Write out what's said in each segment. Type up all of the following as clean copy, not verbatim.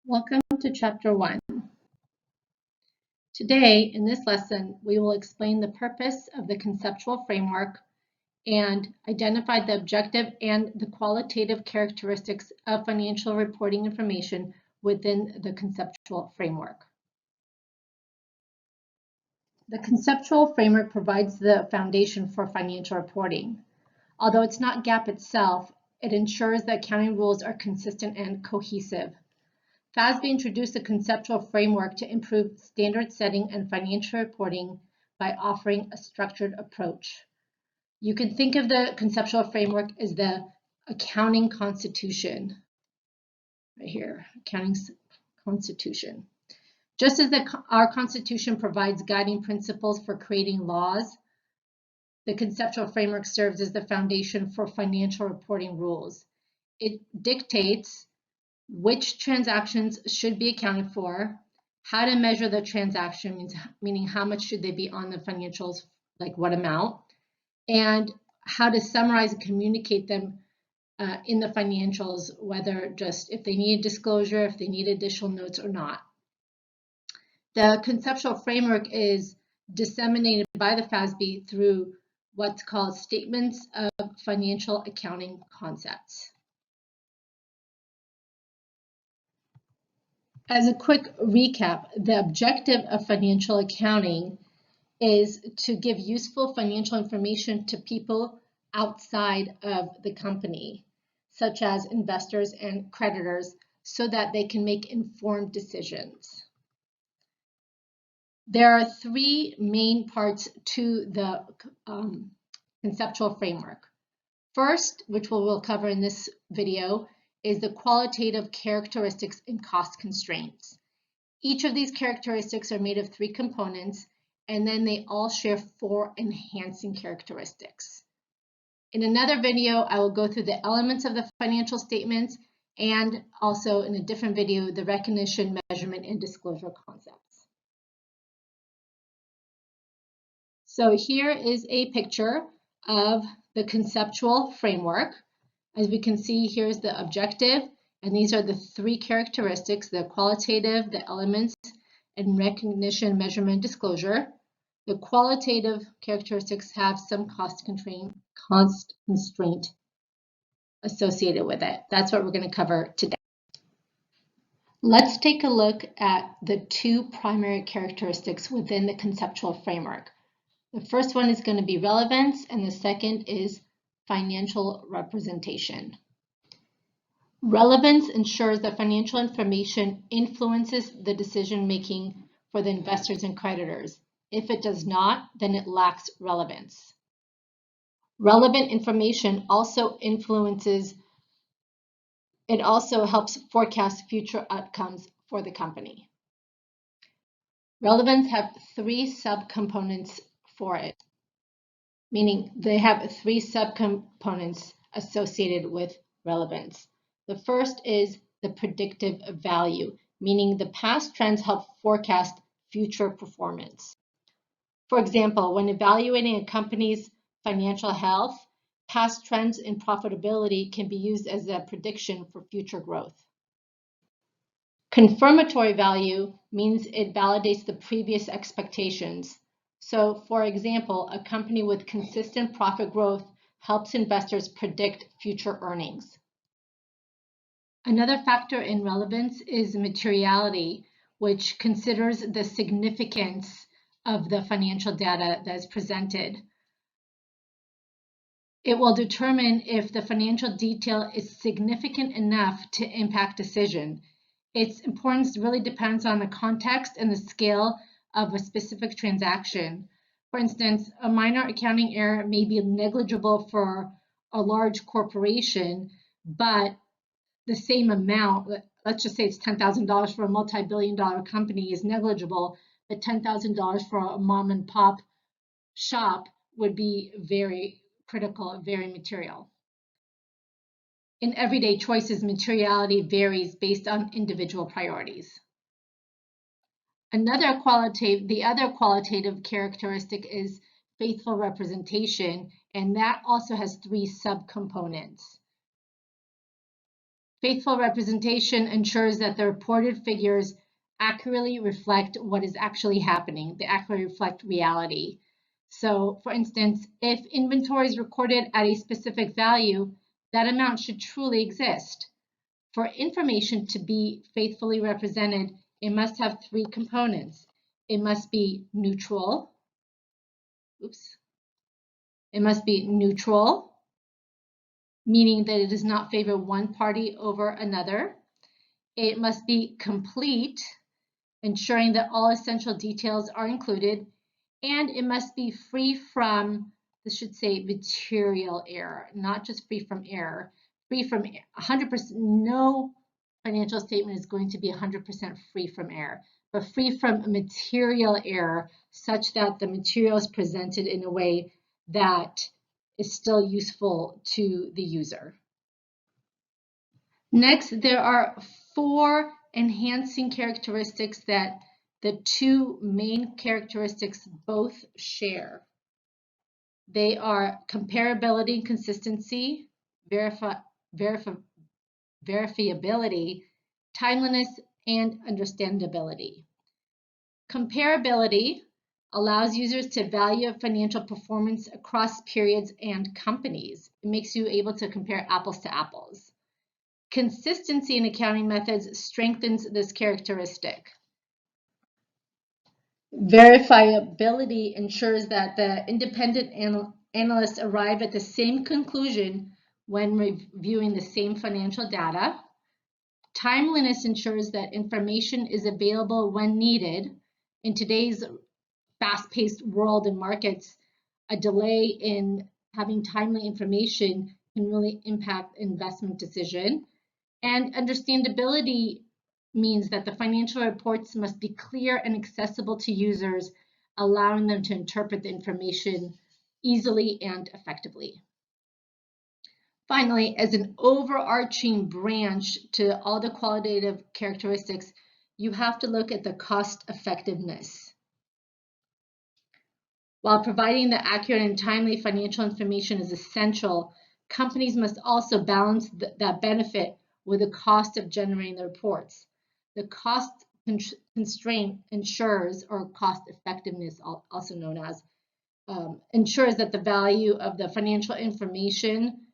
Welcome to Chapter 1. Today, in this lesson, we will explain the purpose of the conceptual framework and identify the objective and the qualitative characteristics of financial reporting information within the conceptual framework. The conceptual framework provides the foundation for financial reporting. Although it's not GAAP itself, it ensures that accounting rules are consistent and cohesive. FASB introduced a conceptual framework to improve standard setting and financial reporting by offering a structured approach. You can think of the conceptual framework as the accounting constitution. Right here, accounting constitution. Just as our constitution provides guiding principles for creating laws, the conceptual framework serves as the foundation for financial reporting rules. It dictates which transactions should be accounted for, how to measure the transaction, meaning how much should they be on the financials, like what amount, and how to summarize and communicate them in the financials, whether just if they need disclosure, if they need additional notes or not. The conceptual framework is disseminated by the FASB through what's called statements of financial accounting concepts. As a quick recap, the objective of financial accounting is to give useful financial information to people outside of the company, such as investors and creditors, so that they can make informed decisions. There are three main parts to the conceptual framework. First, which we'll cover in this video, is the qualitative characteristics and cost constraints. Each of these characteristics are made of three components, and then they all share four enhancing characteristics. In another video, I will go through the elements of the financial statements, and also in a different video, the recognition, measurement, and disclosure concepts. So here is a picture of the conceptual framework. As we can see, here's the objective, and these are the three characteristics: the qualitative, the elements, and recognition, measurement, disclosure. The qualitative characteristics have some cost constraint associated with it. That's what we're going to cover today. Let's take a look at the two primary characteristics within the conceptual framework. The first one is going to be relevance, and the second is financial representation. Relevance ensures that financial information influences the decision-making for the investors and creditors. If it does not, then it lacks relevance. Relevant information also helps forecast future outcomes for the company. Relevance have three subcomponents for it, meaning they have three subcomponents associated with relevance. The first is the predictive value, meaning the past trends help forecast future performance. For example, when evaluating a company's financial health, past trends in profitability can be used as a prediction for future growth. Confirmatory value means it validates the previous expectations. So, for example, a company with consistent profit growth helps investors predict future earnings. Another factor in relevance is materiality, which considers the significance of the financial data that is presented. It will determine if the financial detail is significant enough to impact decision. Its importance really depends on the context and the scale of a specific transaction. For instance, a minor accounting error may be negligible for a large corporation, but the same amount, let's just say it's $10,000 for a multi-billion-dollar company, is negligible, but $10,000 for a mom and pop shop would be very critical, very material. In everyday choices, materiality varies based on individual priorities. The other qualitative characteristic is faithful representation, and that also has three subcomponents. Faithful representation ensures that the reported figures accurately reflect what is actually happening. They accurately reflect reality. So, for instance, if inventory is recorded at a specific value, that amount should truly exist. For information to be faithfully represented, it must have three components. It must be neutral. It must be neutral, meaning that it does not favor one party over another. It must be complete, ensuring that all essential details are included. And it must be free from, this should say material error, not just free from error. Free from 100%, no financial statement is going to be 100% free from error, but free from material error such that the material is presented in a way that is still useful to the user. Next, there are 4 enhancing characteristics that the two main characteristics both share. They are comparability and consistency, verifiability, timeliness, and understandability. Comparability allows users to value financial performance across periods and companies. It makes you able to compare apples to apples. Consistency in accounting methods strengthens this characteristic. Verifiability ensures that the independent analysts arrive at the same conclusion when reviewing the same financial data. Timeliness ensures that information is available when needed. In today's fast-paced world and markets, a delay in having timely information can really impact investment decision. And understandability means that the financial reports must be clear and accessible to users, allowing them to interpret the information easily and effectively. Finally, as an overarching branch to all the qualitative characteristics, you have to look at the cost effectiveness. While providing the accurate and timely financial information is essential, companies must also balance that benefit with the cost of generating the reports. The cost constraint ensures, or cost effectiveness, also known as, ensures that the value of the financial information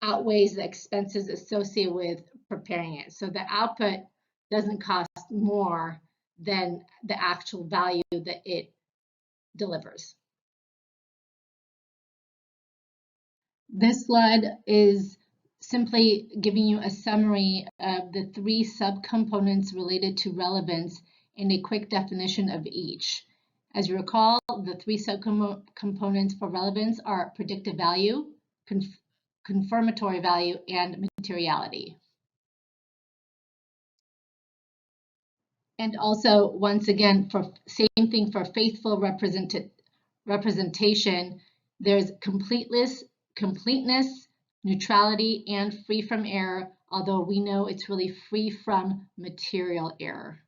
outweighs the expenses associated with preparing it. So the output doesn't cost more than the actual value that it delivers. This slide is simply giving you a summary of the 3 subcomponents related to relevance and a quick definition of each. As you recall, the 3 subcomponents for relevance are predictive value, confirmatory value, and materiality. And also, once again, for same thing for faithful representation, there's completeness, neutrality, and free from error, although we know it's really free from material error.